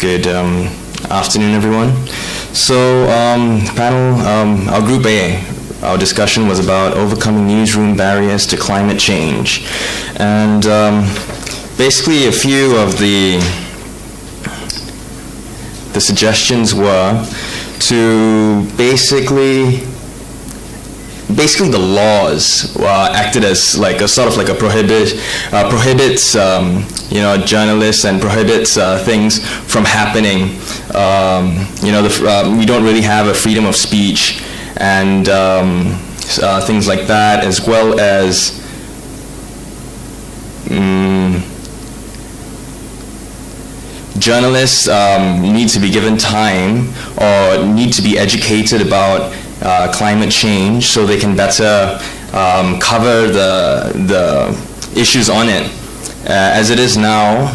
Good afternoon, everyone. So, panel, our Group A, our discussion was about overcoming newsroom barriers to climate change. And basically a few of the suggestions were to basically the laws acted as like a sort of like a prohibits journalists and prohibits things from happening. We don't really have a freedom of speech and things like that, as well as journalists need to be given time or need to be educated about climate change so they can better cover the issues on it. As it is now,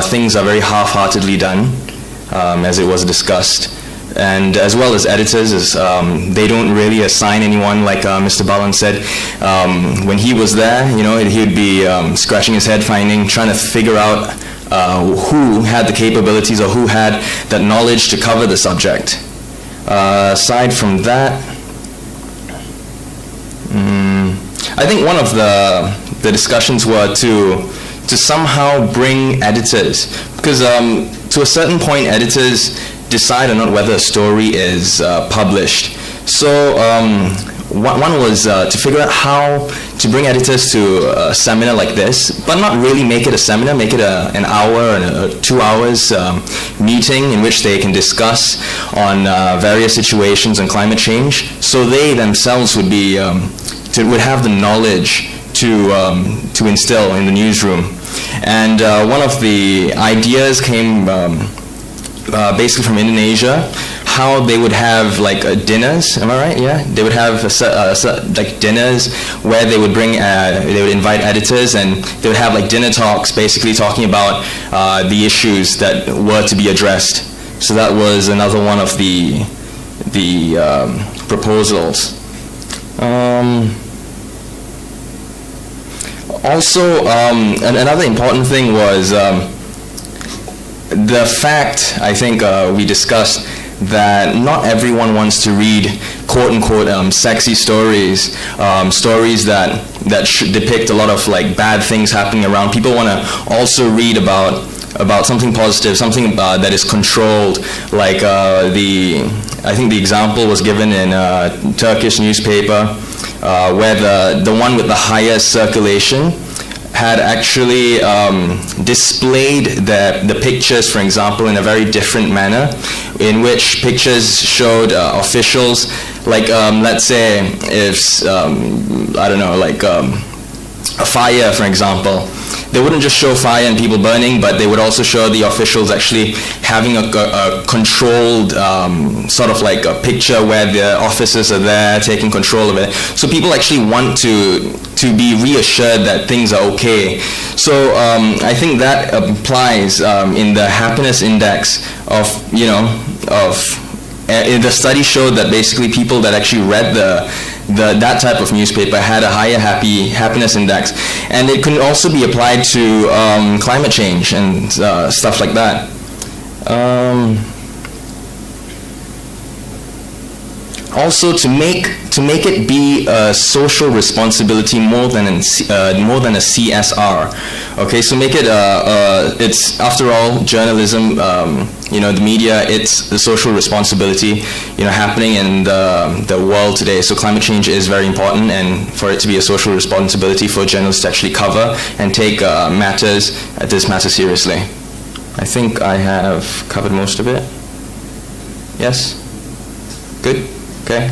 things are very half-heartedly done, as it was discussed. And as well as editors, they don't really assign anyone, like Mr. Balan said. When he was there, he would be scratching his head, trying to figure out who had the capabilities or who had that knowledge to cover the subject. Aside from that, I think one of the discussions were to somehow bring editors, because to a certain point editors decide or not whether a story is published. So one was to figure out how to bring editors to a seminar like this, but not really make it a seminar, make it an hour and 2 hours meeting in which they can discuss on various situations on climate change, so they themselves would be would have the knowledge to instill in the newsroom. And one of the ideas came basically from Indonesia, how they would have like dinners. Am I right? Yeah, they would have like dinners where they would bring, they would invite editors, and they would have like dinner talks, basically talking about the issues that were to be addressed. So that was another one of the proposals. Also, another important thing was the fact, I think we discussed, that not everyone wants to read quote-unquote sexy stories, stories that depict a lot of like bad things happening around. People want to also read about something positive, something that is controlled, like I think the example was given in a Turkish newspaper where the one with the highest circulation had actually displayed the pictures, for example, in a very different manner, in which pictures showed officials, like let's say if, I don't know, like a fire, for example. They wouldn't just show fire and people burning, but they would also show the officials actually having a controlled sort of like a picture where the officers are there taking control of it. So people actually want to be reassured that things are okay. So I think that applies in the happiness index of, the study showed that basically people that actually read that type of newspaper had a higher happiness index, and it can also be applied to climate change and stuff like that. Also, to make it be a social responsibility more than a CSR. Okay, so make it it's, after all, journalism. The media, it's the social responsibility, happening in the world today. So climate change is very important, and for it to be a social responsibility for journalists to actually cover and take this matter seriously. I think I have covered most of it. Yes? Good? Okay.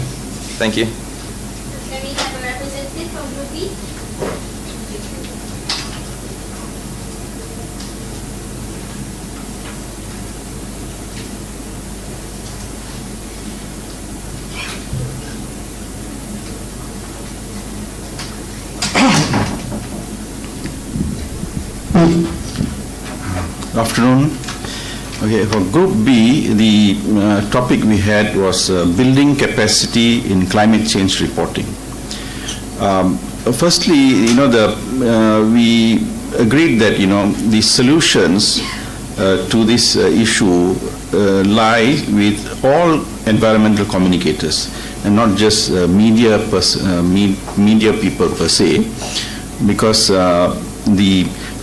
Thank you. Can we have a representative from Group B? Good afternoon. Okay, for Group B, the topic we had was building capacity in climate change reporting. Firstly, we agreed that the solutions to this issue lie with all environmental communicators and not just media people per se, because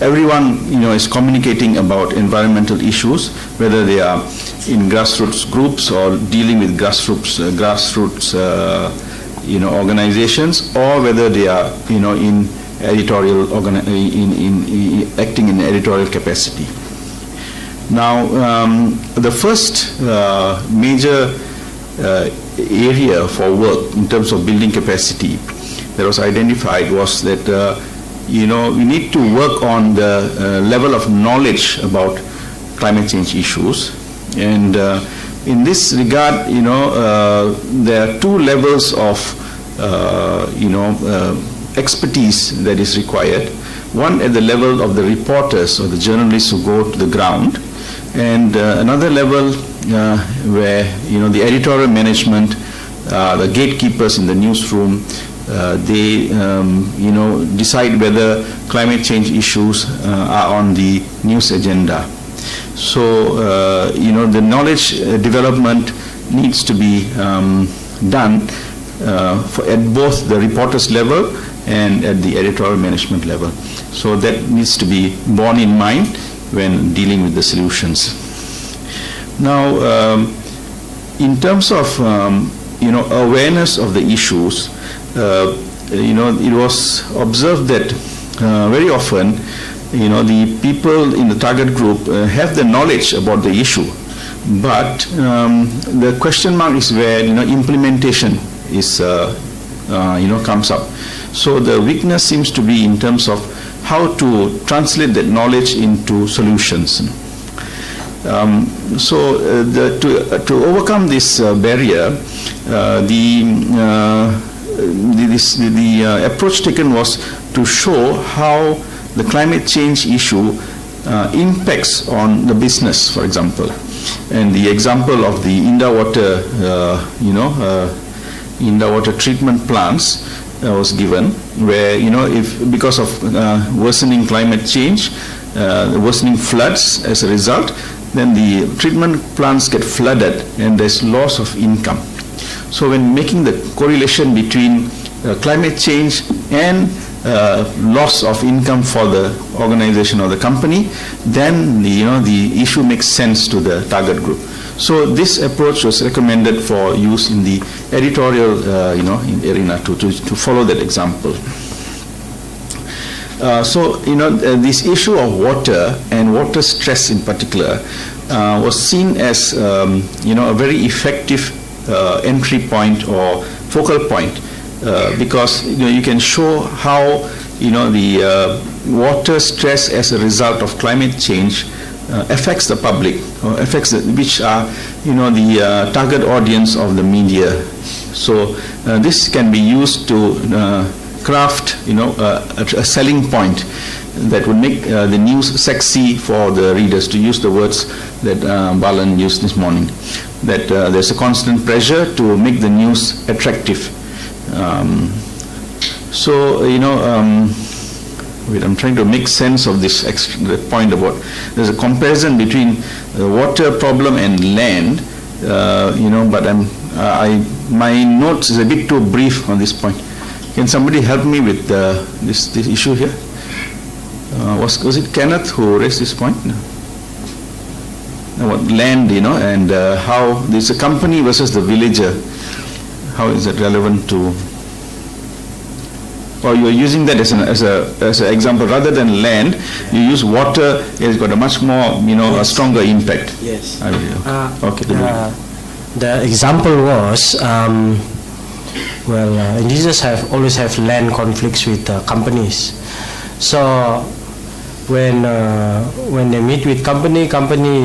everyone is communicating about environmental issues, whether they are in grassroots groups or dealing with grassroots organizations, or whether they are in editorial acting in editorial capacity. Now, the first major area for work in terms of building capacity that was identified was that we need to work on the level of knowledge about climate change issues, and in this regard, there are two levels of expertise that is required. One at the level of the reporters or the journalists who go to the ground, and another level where the editorial management, the gatekeepers in the newsroom, they decide whether climate change issues are on the news agenda. So the knowledge development needs to be done at both the reporters level and at the editorial management level. So that needs to be borne in mind when dealing with the solutions. Now, in terms of awareness of the issues, it was observed that very often the people in the target group have the knowledge about the issue, but the question mark is where implementation is comes up. So the weakness seems to be in terms of how to translate that knowledge into solutions. To overcome this barrier, the approach taken was to show how the climate change issue impacts on the business, for example. And the example of the water treatment plants was given, where if because of worsening climate change, worsening floods as a result, then the treatment plants get flooded and there's loss of income. So when making the correlation between climate change and loss of income for the organization or the company, then the issue makes sense to the target group. So this approach was recommended for use in the editorial arena to follow that example. This issue of water and water stress in particular was seen as a very effective entry point or focal point, because you can show how the water stress as a result of climate change affects the public, or affects which are the target audience of the media. So this can be used to craft a selling point that would make the news sexy for the readers, to use the words that Balan used this morning, that there's a constant pressure to make the news attractive. I'm trying to make sense of this point about there's a comparison between the water problem and land, but my notes is a bit too brief on this point. Can somebody help me with this issue here? Was it Kenneth who raised this point? No. About land, and how there's a company versus the villager. How is it relevant to? Or you're using that as an example rather than land. You use water. It's got a much more, a stronger impact. Yes. Okay. The example was, indigenous always have land conflicts with companies. So when they meet with company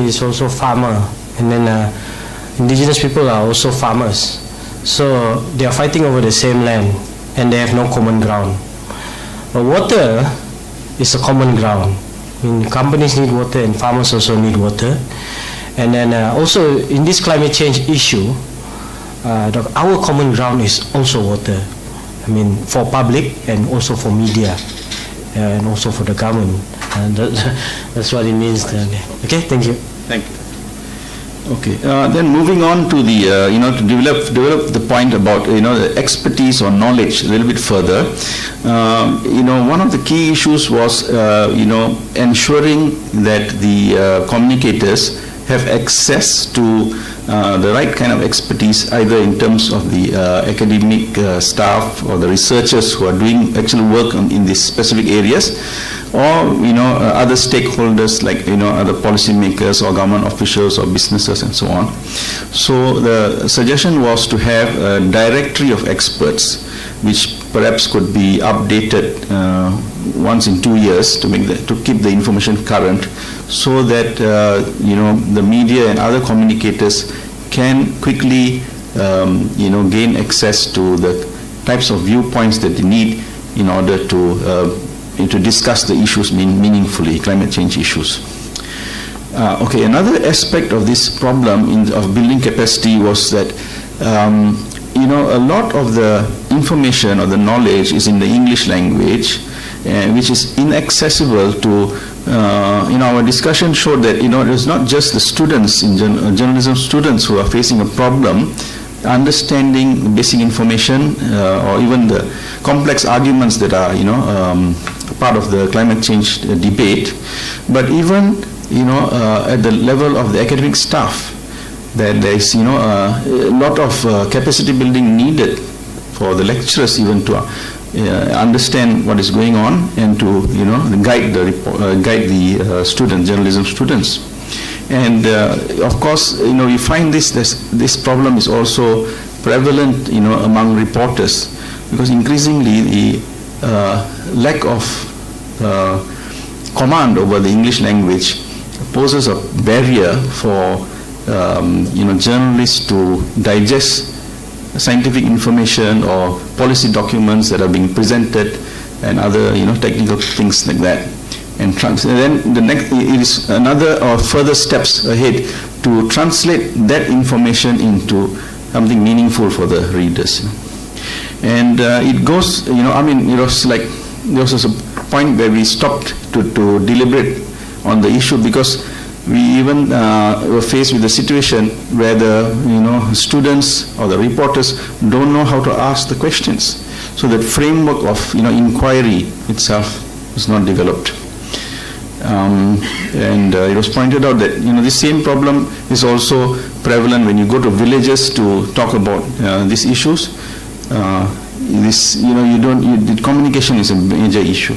is also farmer, and then indigenous people are also farmers. So they are fighting over the same land, and they have no common ground. But water is a common ground. I mean, companies need water and farmers also need water. And then also in this climate change issue, our common ground is also water. I mean, for public and also for media and also for the government. That's what it means. Okay, thank you. Thank you. Okay, then moving on to the, to develop the point about, the expertise or knowledge a little bit further. One of the key issues was, ensuring that the communicators have access to the right kind of expertise, either in terms of the academic staff or the researchers who are doing actual work in these specific areas, or other stakeholders like other policymakers or government officials or businesses and so on. So the suggestion was to have a directory of experts, which perhaps could be updated once in 2 years to keep the information current, so that the media and other communicators can quickly gain access to the types of viewpoints that they need in order to discuss the issues meaningfully, climate change issues. Okay, another aspect of this problem of building capacity was that a lot of the information or the knowledge is in the English language, which is inaccessible to, our discussion showed that, it's not just the students, journalism students who are facing a problem understanding basic information or even the complex arguments that are, part of the climate change debate, but even, at the level of the academic staff, that there is, a lot of capacity building needed for the lecturers even to understand what is going on and to, guide the students, journalism students. And of course, we find this problem is also prevalent, among reporters, because increasingly the lack of command over the English language poses a barrier for journalists to digest scientific information or policy documents that are being presented and other technical things like that. And then the next is another or further steps ahead to translate that information into something meaningful for the readers. And it goes, there was a point where we stopped to deliberate on the issue, because we even were faced with a situation where the students or the reporters don't know how to ask the questions. So that framework of inquiry itself was not developed. And it was pointed out that the same problem is also prevalent when you go to villages to talk about these issues. The communication is a major issue.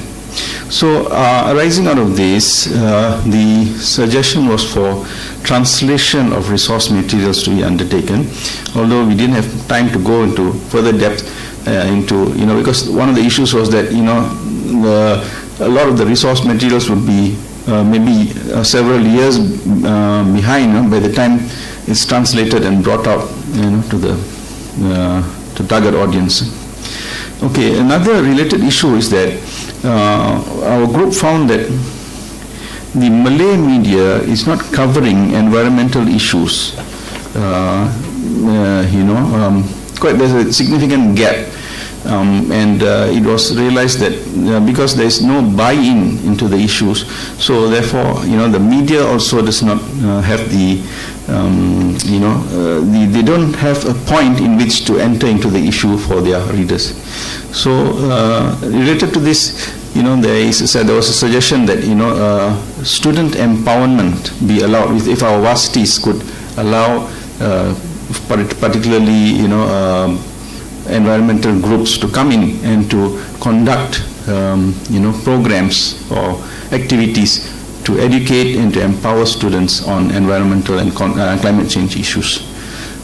So arising out of this, the suggestion was for translation of resource materials to be undertaken, although we didn't have time to go into further depth because one of the issues was that a lot of the resource materials would be maybe several years behind by the time it's translated and brought out to the target audience. Okay, another related issue is that our group found that the Malay media is not covering environmental issues. There's a significant gap. And it was realized that because there is no buy-in into the issues, so therefore, the media also does not have they don't have a point in which to enter into the issue for their readers. So related to this, there was a suggestion that student empowerment be allowed. If our varsities could allow, particularly environmental groups to come in and to conduct programs or activities to educate and to empower students on environmental and climate change issues.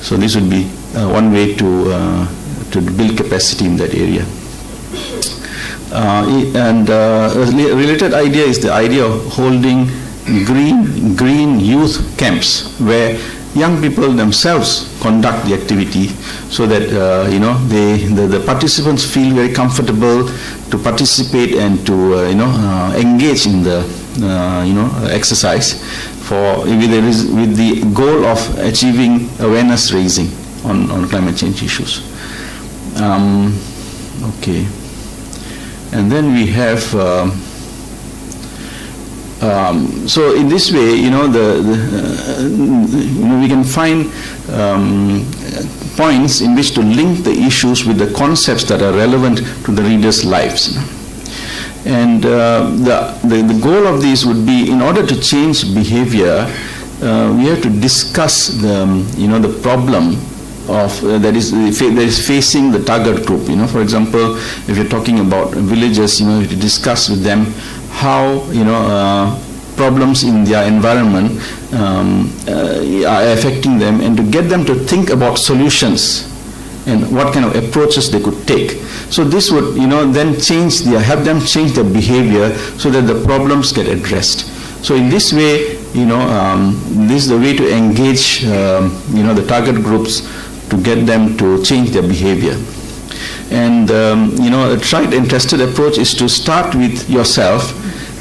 So this would be one way to build capacity in that area. A related idea is the idea of holding green youth camps, where young people themselves conduct the activity, so that the participants feel very comfortable to participate and to engage in the exercise with the goal of achieving awareness raising on climate change issues. Okay, and then we have So in this way, we can find points in which to link the issues with the concepts that are relevant to the readers' lives. And the goal of these would be, in order to change behavior, we have to discuss the problem that is facing the target group. For example, if you're talking about villages, you have to discuss with them how problems in their environment are affecting them, and to get them to think about solutions and what kind of approaches they could take. So this would then help them change their behavior so that the problems get addressed. So in this way, this is the way to engage the target groups, to get them to change their behavior. And a tried and tested approach is to start with yourself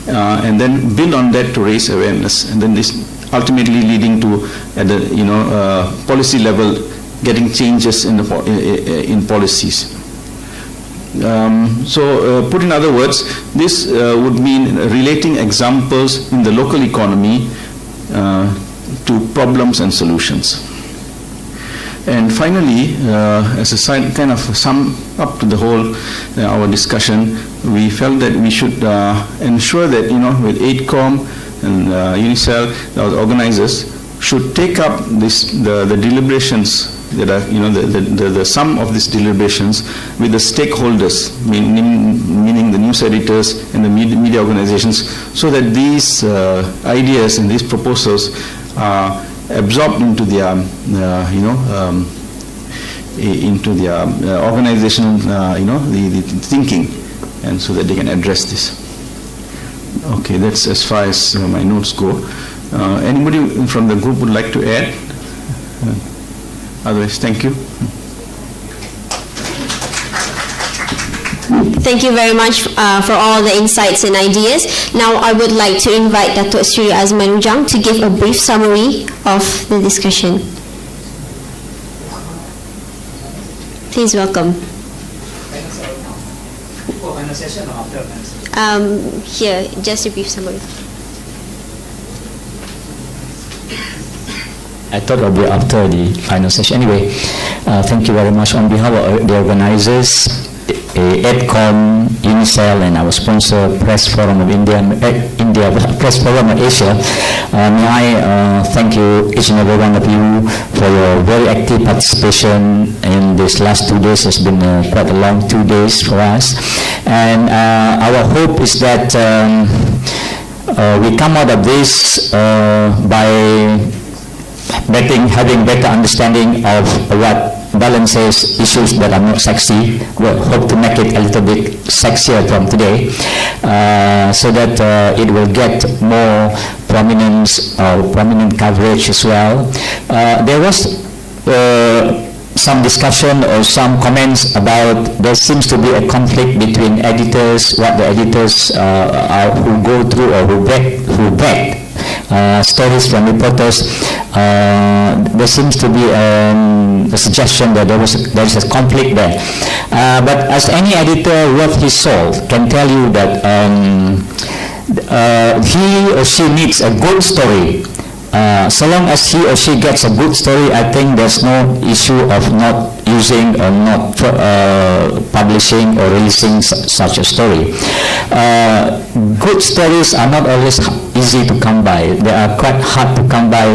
and then build on that to raise awareness, and then this ultimately leading to at the policy level getting changes in policies. Put in other words, this would mean relating examples in the local economy to problems and solutions. And finally, as a kind of sum up to the whole our discussion, we felt that we should ensure that with AIDCOM and UNICEF, the organizers should take up the deliberations that are the sum of these deliberations with the stakeholders, meaning the news editors and the media organizations, so that these ideas and these proposals are absorbed into their organizational the thinking, and so that they can address this. Okay, that's as far as my notes go. Anybody from the group would like to add? Otherwise, thank you. Thank you very much for all the insights and ideas. Now I would like to invite Datuk Sri Azmanujang to give a brief summary of the discussion. Please welcome. Here, just a brief summary. I thought it would be after the final session. Anyway, thank you very much on behalf of the organizers, AIDCOM, UNICEF, and our sponsor, Press Forum of India, Press Forum of Asia. May I thank you, each and every one of you, for your very active participation in these last 2 days. It's been quite a long 2 days for us. And our hope is that we come out of this by having better understanding of what balances issues that are not sexy. We hope to make it a little bit sexier from today, so that it will get more prominence or prominent coverage as well. There was some discussion or some comments about there seems to be a conflict between editors, what the editors who go through or who back stories from reporters. There seems to be a suggestion that there is a conflict there. But as any editor worth his salt can tell you that he or she needs a good story. So long as he or she gets a good story, I think there's no issue of not using or not publishing or releasing such a story. Good stories are not always easy to come by. They are quite hard to come by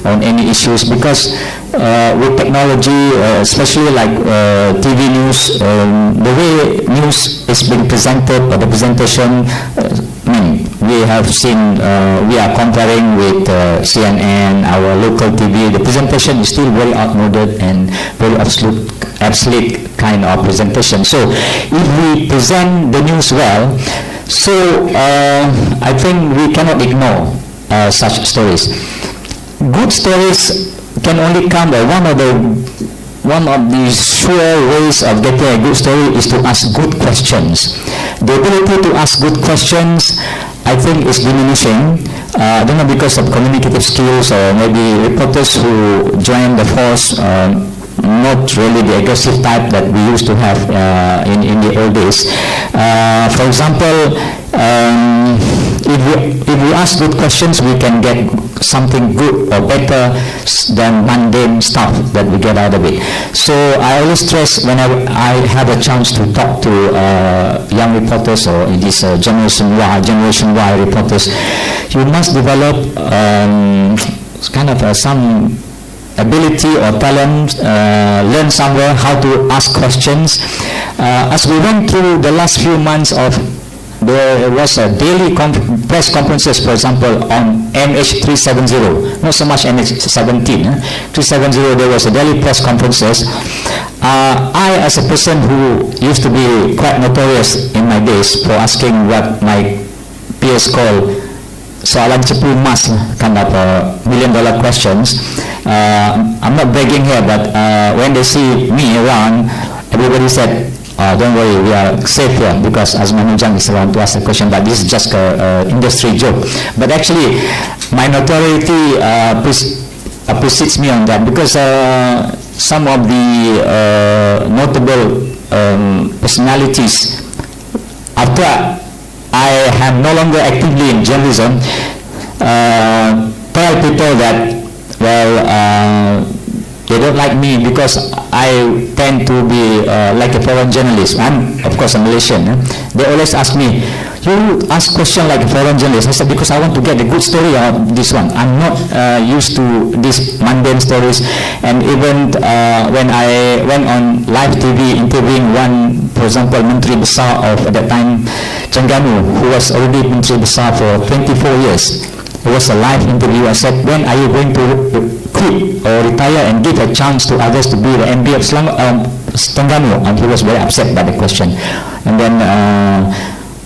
on any issues, because with technology, especially like TV news, the way news is being presented, or the presentation, we have seen, we are comparing with CNN, our local TV. The presentation is still very outmoded and very obsolete kind of presentation. So if we present the news well, so I think we cannot ignore such stories. Good stories can only come by one of the sure ways of getting a good story is to ask good questions. The ability to ask good questions, I think, is diminishing. I don't know, because of communicative skills, or maybe reporters who join the force, not really the aggressive type that we used to have in the old days. For example, if we ask good questions, we can get something good or better than mundane stuff that we get out of it. So I always stress whenever I have a chance to talk to young reporters or in this Generation Y reporters, you must develop kind of some ability or talent, learn somewhere how to ask questions. As we went through the last few months there was a daily press conferences, for example, on MH370, not so much MH17. 370, there was a daily press conferences. I, as a person who used to be quite notorious in my days for asking what my peers call soalan cepu emas, kind of $1 million questions. I'm not bragging here, but when they see me around, everybody said, don't worry, we are safe here because Azman Ujang is around to ask the question, but this is just an industry joke. But actually, my notoriety precedes me on that because some of the notable personalities, after I am no longer actively in journalism, tell people that, well, they don't like me because I tend to be like a foreign journalist. I'm, of course, a Malaysian. They always ask me, you ask questions like a foreign journalist. I said, because I want to get a good story of this one. I'm not used to these mundane stories. And even when I went on live TV interviewing one, for example, Menteri Besar of, at that time, Terengganu, who was already Menteri Besar for 24 years. It was a live interview. I said, when are you going to quit or retire and give a chance to others to be the MD of Terengganu? And he was very upset by the question. And then,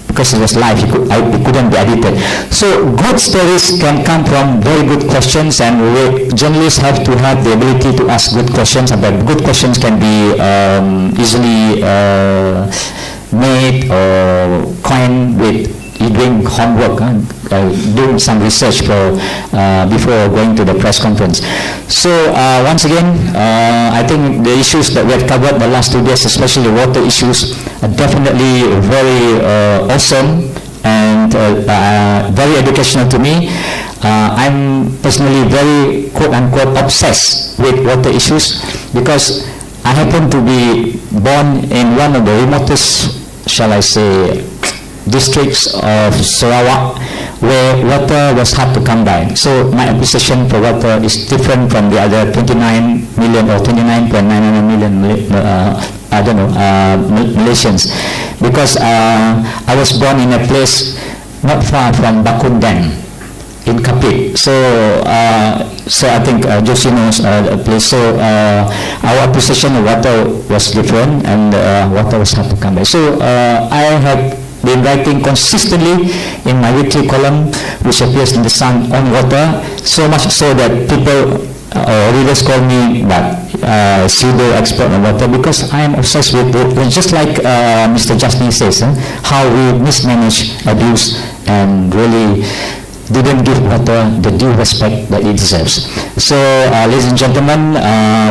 because it was live, it couldn't be edited. So good stories can come from very good questions, and journalists have to have the ability to ask good questions. But good questions can be easily made or coined with doing homework, doing some research before going to the press conference. So once again, I think the issues that we have covered the last 2 days, especially water issues, are definitely very awesome and very educational to me. I'm personally very quote-unquote obsessed with water issues because I happen to be born in one of the remotest, shall I say, districts of Sarawak where water was hard to come by. So my appreciation for water is different from the other 29 million or 29.99 million Malaysians, because I was born in a place not far from Bakun Dam in Kapit. So I think Josie knows the place. So our appreciation of water was different, and water was hard to come by. So I have been writing consistently in my weekly column, which appears in the Sun, on water, so much so that people or readers call me pseudo expert on water, because I am obsessed with it. Just like Mr. Jasmine says, how we mismanage, abuse, and really didn't give water the due respect that it deserves. So, ladies and gentlemen,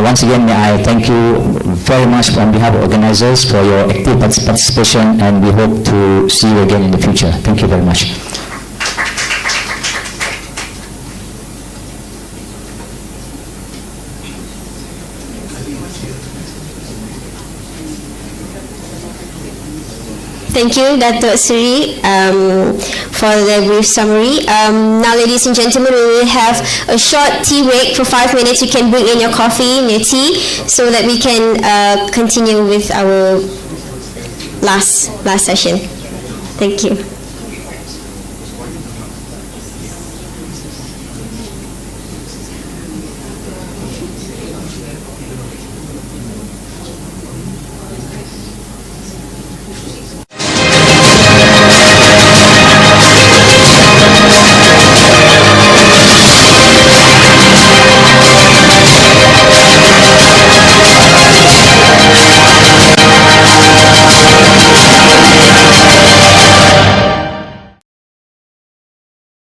once again, I thank you very much on behalf of organizers for your active participation, and we hope to see you again in the future. Thank you very much. Thank you, Dato' Sri, for the brief summary. Now, ladies and gentlemen, we will have a short tea break for 5 minutes. You can bring in your coffee and your tea so that we can continue with our last session. Thank you.